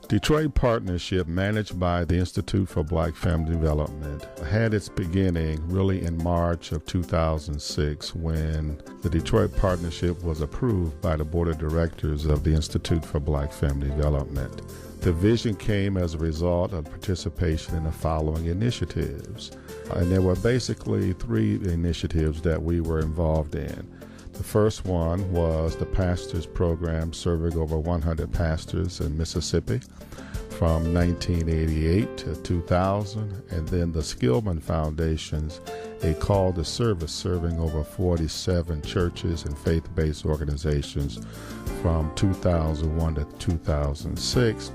Detroit Partnership, managed by the Institute for Black Family Development, had its beginning really in March of 2006 when the Detroit Partnership was approved by the Board of Directors of the Institute for Black Family Development. The vision came as a result of participation in the following initiatives. And there were basically three initiatives that we were involved in. The first one was the Pastors Program, serving over 100 pastors in Mississippi from 1988 to 2000, and then the Skillman Foundation's A Call to Service, serving over 47 churches and faith-based organizations from 2001 to 2006,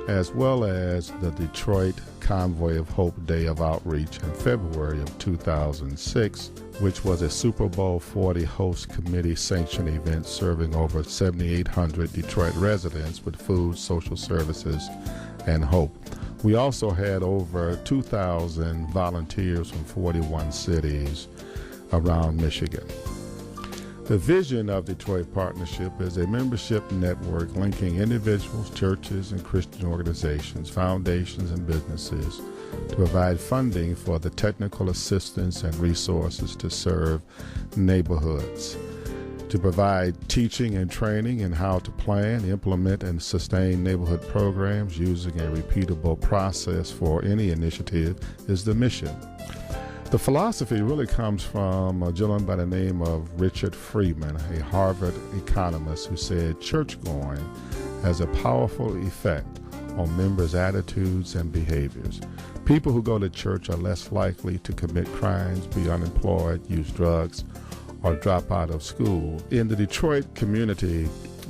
as well as the Detroit Convoy of Hope Day of Outreach in February of 2006, which was a Super Bowl 40 host committee sanctioned event serving over 7,800 Detroit residents with food, social services, and hope. We also had over 2,000 volunteers from 41 cities around Michigan. The vision of Detroit Partnership is a membership network linking individuals, churches, and Christian organizations, foundations, and businesses to provide funding for the technical assistance and resources to serve neighborhoods, to provide teaching and training in how to plan, implement, and sustain neighborhood programs using a repeatable process for any initiative is the mission. The philosophy really comes from a gentleman by the name of Richard Friedman, a Harvard economist, who said church-going has a powerful effect on members' attitudes and behaviors. People who go to church are less likely to commit crimes, be unemployed, use drugs, or drop out of school. In the Detroit community,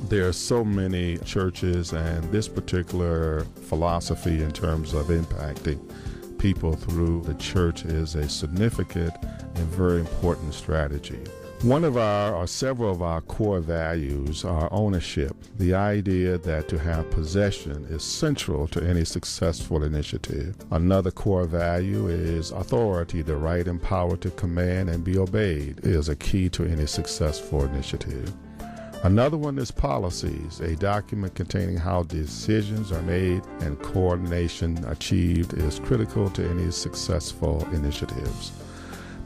there are so many churches, and this particular philosophy in terms of impacting people through the church is a significant and very important strategy. One of our, or several of our core values are ownership, the idea that to have possession is central to any successful initiative. Another core value is authority, the right and power to command and be obeyed is a key to any successful initiative. Another one is policies, a document containing how decisions are made and coordination achieved is critical to any successful initiatives.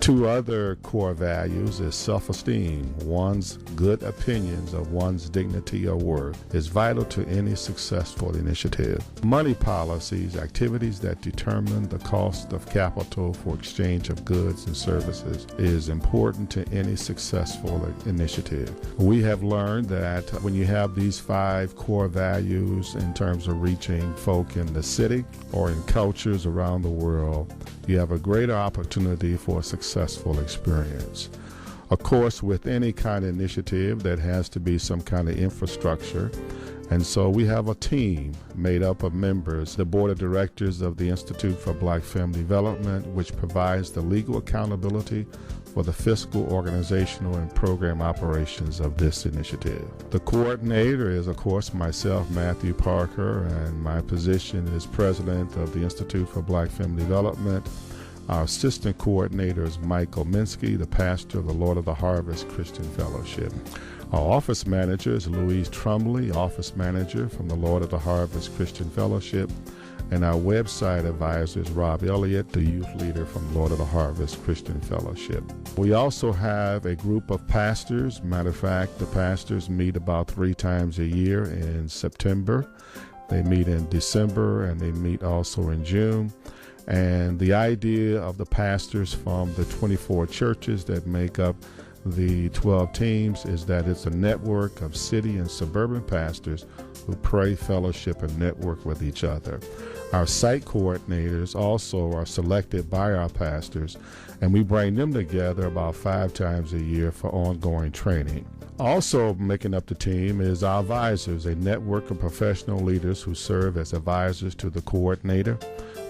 Two other core values is self-esteem. One's good opinions of one's dignity or worth is vital to any successful initiative. Money policies, activities that determine the cost of capital for exchange of goods and services, is important to any successful initiative. We have learned that when you have these five core values in terms of reaching folk in the city or in cultures around the world, you have a greater opportunity for a successful experience. Of course, with any kind of initiative, there has to be some kind of infrastructure. And so we have a team made up of members, the Board of Directors of the Institute for Black Family Development, which provides the legal accountability for the fiscal, organizational, and program operations of this initiative. The coordinator is, of course, myself, Matthew Parker, and my position is President of the Institute for Black Family Development. Our assistant coordinator is Michael Minsky, the pastor of the Lord of the Harvest Christian Fellowship. Our office manager is Louise Trumley, office manager from the Lord of the Harvest Christian Fellowship. And our website advisor is Rob Elliott, the youth leader from Lord of the Harvest Christian Fellowship. We also have a group of pastors. Matter of fact, the pastors meet about 3 times a year in September. They meet in December, and they meet also in June. And the idea of the pastors from the 24 churches that make up the 12 teams is that it's a network of city and suburban pastors who pray, fellowship, and network with each other. Our site coordinators also are selected by our pastors, and we bring them together about 5 times a year for ongoing training. Also making up the team is our advisors, a network of professional leaders who serve as advisors to the coordinator.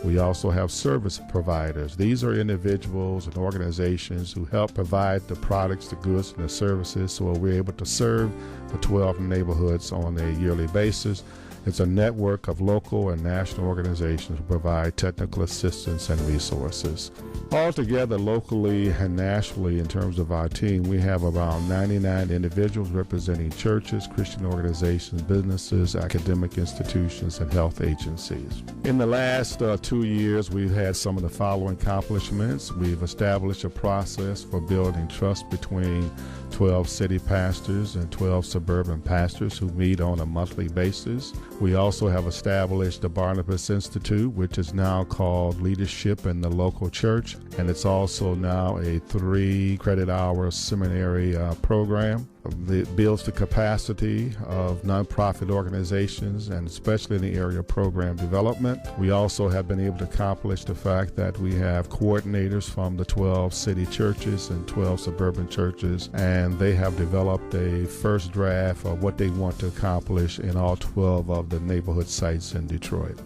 We also have service providers. These are individuals and organizations who help provide the products, the goods, and the services so we're able to serve the 12 neighborhoods on a yearly basis. It's a network of local and national organizations who provide technical assistance and resources. Altogether, locally and nationally, in terms of our team, we have around 99 individuals representing churches, Christian organizations, businesses, academic institutions, and health agencies. In the last 2 years, we've had some of the following accomplishments. We've established a process for building trust between 12 city pastors and 12 suburban pastors who meet on a monthly basis. We also have established the Barnabas Institute, which is now called Leadership in the Local Church, and it's also now a 3-credit-hour seminary program. It builds the capacity of nonprofit organizations, and especially in the area of program development. We also have been able to accomplish the fact that we have coordinators from the 12 city churches and 12 suburban churches, and they have developed a first draft of what they want to accomplish in all 12 of the neighborhood sites in Detroit.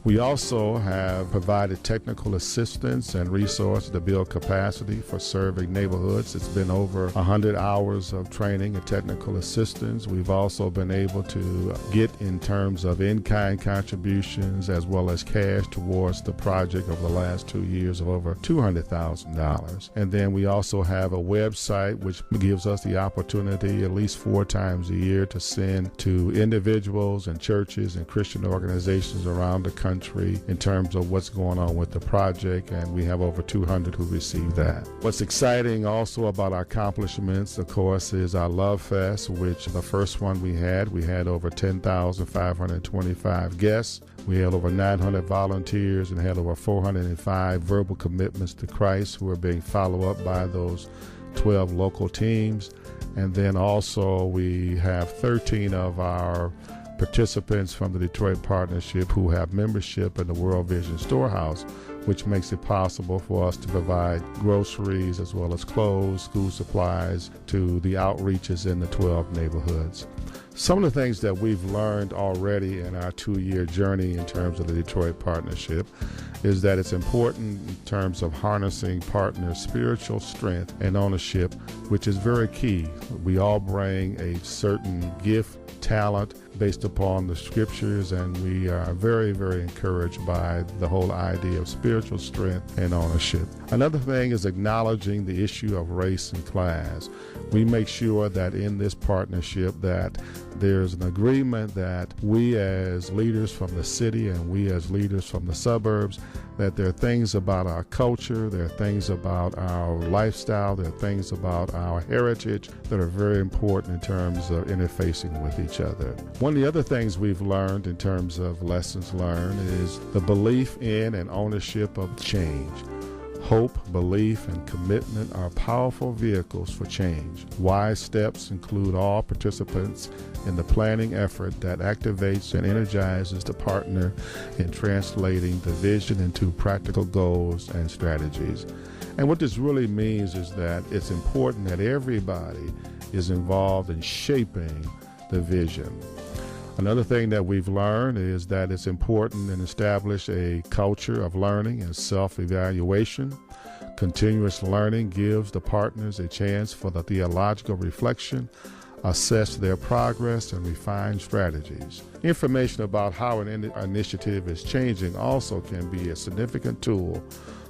We also have provided technical assistance and resources to build capacity for serving neighborhoods. It's been over 100 hours of training and technical assistance. We've also been able to get, in terms of in-kind contributions as well as cash, towards the project over the last 2 years of over $200,000. And then we also have a website which gives us the opportunity at least 4 times a year to send to individuals and churches and Christian organizations around the country in terms of what's going on with the project, and we have over 200 who received that. What's exciting also about our accomplishments, of course, is our Love Fest, which the first one we had over 10,525 guests. We had over 900 volunteers and had over 405 verbal commitments to Christ who are being followed up by those 12 local teams. And then also we have 13 of our participants from the Detroit Partnership who have membership in the World Vision Storehouse, which makes it possible for us to provide groceries as well as clothes, school supplies to the outreaches in the 12 neighborhoods. Some of the things that we've learned already in our 2-year journey in terms of the Detroit Partnership is that it's important in terms of harnessing partners' spiritual strength and ownership, which is very key. We all bring a certain gift, talent based upon the scriptures, and we are very, very encouraged by the whole idea of spiritual strength and ownership. Another thing is acknowledging the issue of race and class. We make sure that in this partnership that there's an agreement that we as leaders from the city and we as leaders from the suburbs, that there are things about our culture, there are things about our lifestyle, there are things about our heritage that are very important in terms of interfacing with each other. One of the other things we've learned in terms of lessons learned is the belief in and ownership of change. Hope, belief, and commitment are powerful vehicles for change. Wise steps include all participants in the planning effort that activates and energizes the partner in translating the vision into practical goals and strategies. And what this really means is that it's important that everybody is involved in shaping the vision. Another thing that we've learned is that it's important to establish a culture of learning and self-evaluation. Continuous learning gives the partners a chance for the theological reflection, assess their progress, and refine strategies. Information about how an initiative is changing also can be a significant tool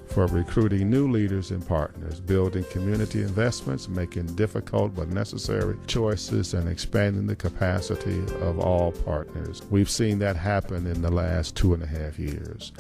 for recruiting new leaders and partners, building community investments, making difficult but necessary choices, and expanding the capacity of all partners. We've seen that happen in the last 2.5 years.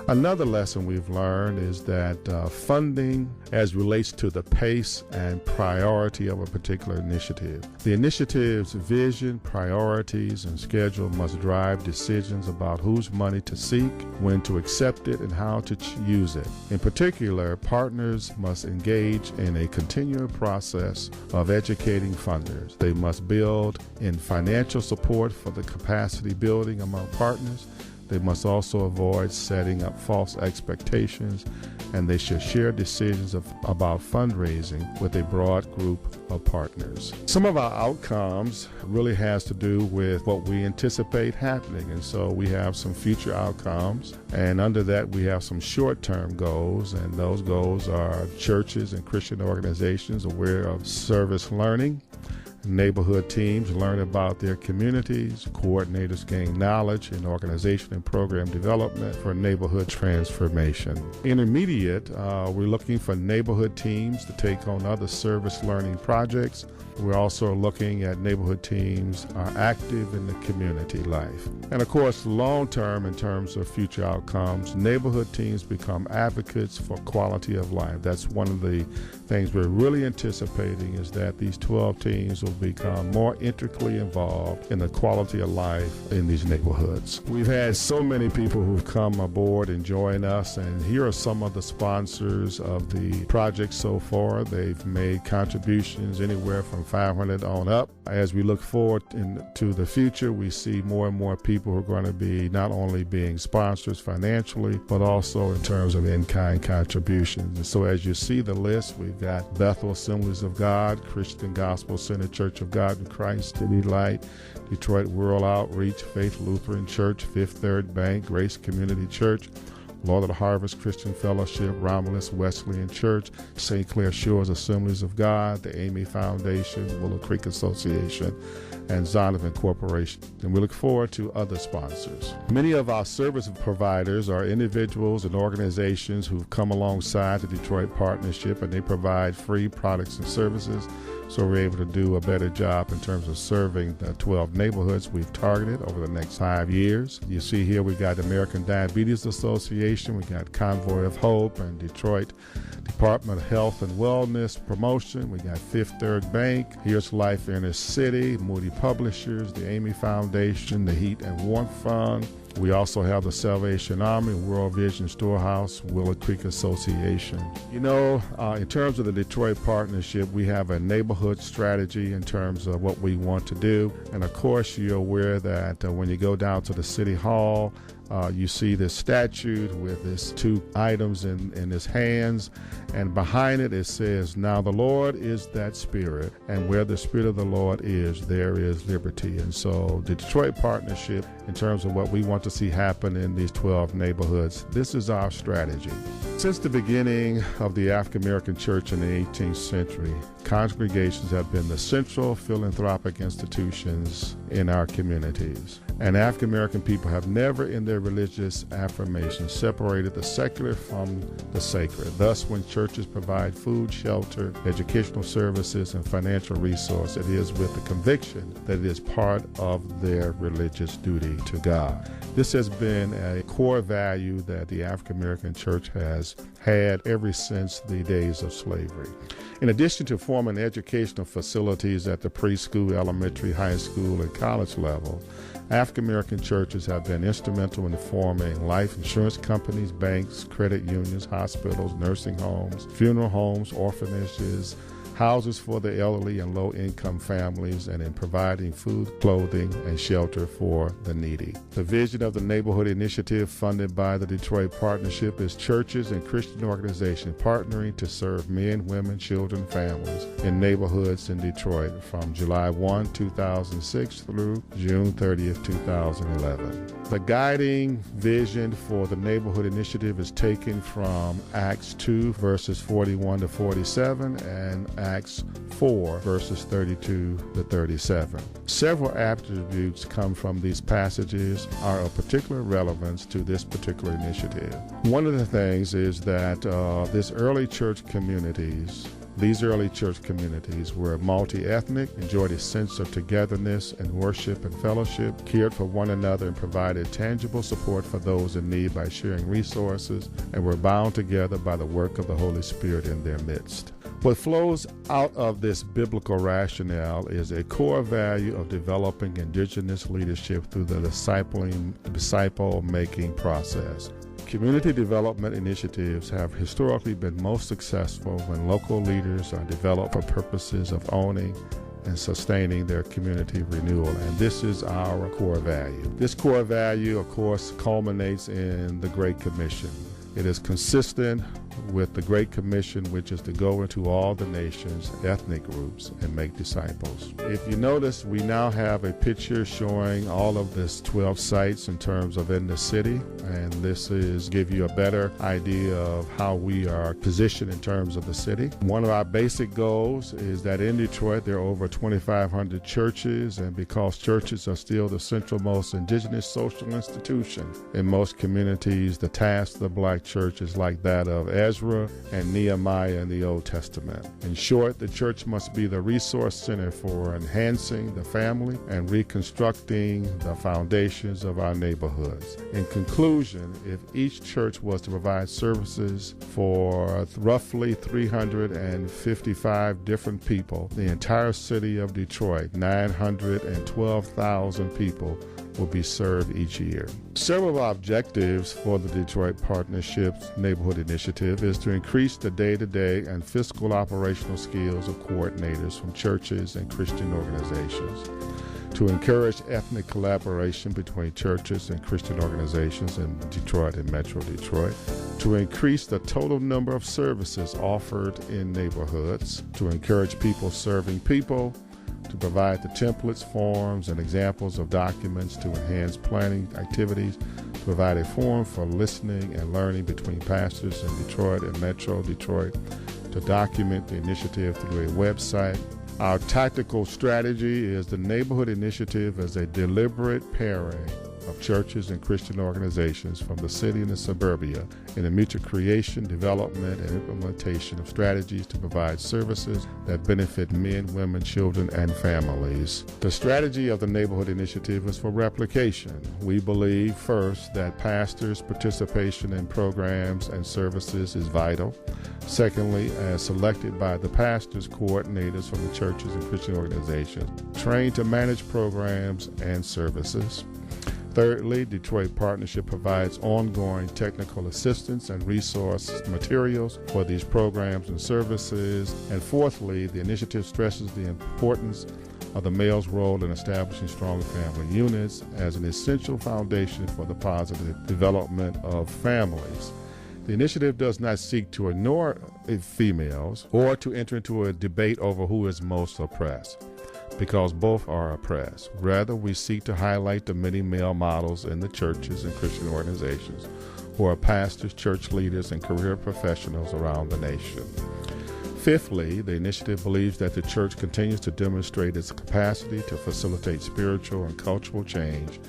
Another lesson we've learned is that funding as relates to the pace and priority of a particular initiative. The initiative's vision, priorities, and schedule must drive decisions about whose money to seek, when to accept it, and how to use it. In particular, partners must engage in a continual process of educating funders. They must build in financial support for the capacity building among partners. They must also avoid setting up false expectations, and they should share decisions about fundraising with a broad group of partners. Some of our outcomes really has to do with what we anticipate happening, and so we have some future outcomes, and under that we have some short-term goals, and those goals are churches and Christian organizations aware of service learning, Neighborhood teams learn about their communities. Coordinators gain knowledge in organization and program development for neighborhood transformation. Intermediate, we're looking for neighborhood teams to take on other service learning projects. We're also looking at neighborhood teams are active in the community life. And of course, long-term, in terms of future outcomes, neighborhood teams become advocates for quality of life. That's one of the things we're really anticipating, is that these 12 teams will become more intricately involved in the quality of life in these neighborhoods. We've had so many people who've come aboard and join us, and here are some of the sponsors of the project so far. They've made contributions anywhere from $500 on up. As we look forward into the future, we see more and more people who are going to be not only being sponsors financially, but also in terms of in-kind contributions. And so as you see the list, we've got Bethel Assemblies of God, Christian Gospel Center Church of God in Christ, City Light, Detroit World Outreach, Faith Lutheran Church, Fifth Third Bank, Grace Community Church, Lord of the Harvest Christian Fellowship, Romulus Wesleyan Church, St. Clair Shores Assemblies of God, the Amy Foundation, Willow Creek Association, and Zonovan Corporation. And we look forward to other sponsors. Many of our service providers are individuals and organizations who've come alongside the Detroit Partnership, and they provide free products and services, so we're able to do a better job in terms of serving the 12 neighborhoods we've targeted over the next 5 years. You see here we got American Diabetes Association, we got Convoy of Hope, and Detroit Department of Health and Wellness Promotion. We got Fifth Third Bank, Here's Life Inner City, Moody Publishers, the Amy Foundation, the Heat and Warmth Fund. We also have the Salvation Army, World Vision Storehouse, Willow Creek Association. You know, in terms of the Detroit Partnership, we have a neighborhood strategy in terms of what we want to do. And of course, you're aware that when you go down to the City Hall, you see this statue with these two items in his hands, and behind it, it says, "Now the Lord is that Spirit, and where the Spirit of the Lord is, there is liberty." And so the Detroit Partnership, in terms of what we want to see happen in these 12 neighborhoods, this is our strategy. Since the beginning of the African American Church in the 18th century, congregations have been the central philanthropic institutions in our communities. And African American people have never in their religious affirmation separated the secular from the sacred. Thus, when churches provide food, shelter, educational services, and financial resource, it is with the conviction that it is part of their religious duty to God. This has been a core value that the African American Church has had ever since the days of slavery. In addition to forming educational facilities at the preschool, elementary, high school, and college level, African American churches have been instrumental in forming life insurance companies, banks, credit unions, hospitals, nursing homes, funeral homes, orphanages, houses for the elderly and low-income families, and in providing food, clothing, and shelter for the needy. The vision of the Neighborhood Initiative, funded by the Detroit Partnership, is churches and Christian organizations partnering to serve men, women, children, families in neighborhoods in Detroit from July 1, 2006 through June 30th, 2011. The guiding vision for the Neighborhood Initiative is taken from Acts 2, verses 41 to 47, and Acts 4, verses 32 to 37. Several attributes come from these passages are of particular relevance to this particular initiative. One of the things is that these early church communities were multi-ethnic, enjoyed a sense of togetherness and worship and fellowship, cared for one another, and provided tangible support for those in need by sharing resources, and were bound together by the work of the Holy Spirit in their midst. What flows out of this biblical rationale is a core value of developing indigenous leadership through the disciple-making process. Community development initiatives have historically been most successful when local leaders are developed for purposes of owning and sustaining their community renewal, and this is our core value. This core value, of course, culminates in the Great Commission. It is consistent with the Great Commission, which is to go into all the nations, ethnic groups, and make disciples. If you notice, we now have a picture showing all of this 12 sites in terms of in the city, and this is give you a better idea of how we are positioned in terms of the city. One of our basic goals is that in Detroit there are over 2,500 churches, and because churches are still the centralmost indigenous social institution in most communities, the task of the Black church is like that of Ezra and Nehemiah in the Old Testament. In short, the church must be the resource center for enhancing the family and reconstructing the foundations of our neighborhoods. In conclusion, if each church was to provide services for roughly 355 different people, the entire city of Detroit, 912,000 people, will be served each year. Several of our objectives for the Detroit Partnership's Neighborhood Initiative is to increase the day-to-day and fiscal operational skills of coordinators from churches and Christian organizations, to encourage ethnic collaboration between churches and Christian organizations in Detroit and Metro Detroit, to increase the total number of services offered in neighborhoods, to encourage people serving people, to provide the templates, forms, and examples of documents to enhance planning activities, to provide a forum for listening and learning between pastors in Detroit and Metro Detroit, to document the initiative through a website. Our tactical strategy is the Neighborhood Initiative as a deliberate pairing of churches and Christian organizations from the city and the suburbia in the mutual creation, development, and implementation of strategies to provide services that benefit men, women, children, and families. The strategy of the Neighborhood Initiative is for replication. We believe, first, that pastors' participation in programs and services is vital. Secondly, as selected by the pastors, coordinators from the churches and Christian organizations, trained to manage programs and services. Thirdly, Detroit Partnership provides ongoing technical assistance and resource materials for these programs and services. And fourthly, the initiative stresses the importance of the male's role in establishing strong family units as an essential foundation for the positive development of families. The initiative does not seek to ignore females or to enter into a debate over who is most oppressed, because both are oppressed. Rather, we seek to highlight the many male models in the churches and Christian organizations who are pastors, church leaders, and career professionals around the nation. Fifthly, the initiative believes that the church continues to demonstrate its capacity to facilitate spiritual and cultural change.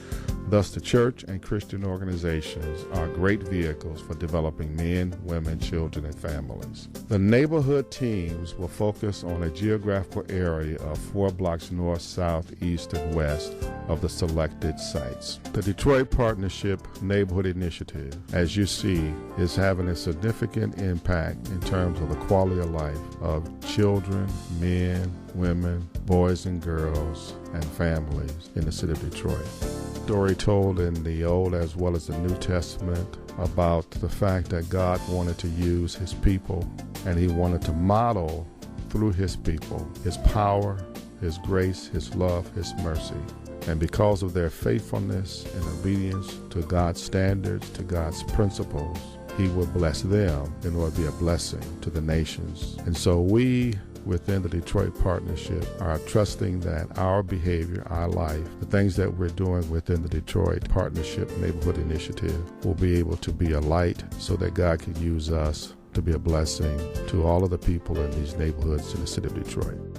Thus, the church and Christian organizations are great vehicles for developing men, women, children, and families. The neighborhood teams will focus on a geographical area of 4 blocks north, south, east, and west of the selected sites. The Detroit Partnership Neighborhood Initiative, as you see, is having a significant impact in terms of the quality of life of children, men, women, boys and girls, and families in the city of Detroit. Story told in the Old as well as the New Testament about the fact that God wanted to use his people, and he wanted to model through his people his power, his grace, his love, his mercy. And because of their faithfulness and obedience to God's standards, to God's principles, he will bless them in order to be a blessing to the nations. And so we within the Detroit Partnership are trusting that our behavior, our life, the things that we're doing within the Detroit Partnership Neighborhood Initiative will be able to be a light so that God can use us to be a blessing to all of the people in these neighborhoods in the city of Detroit.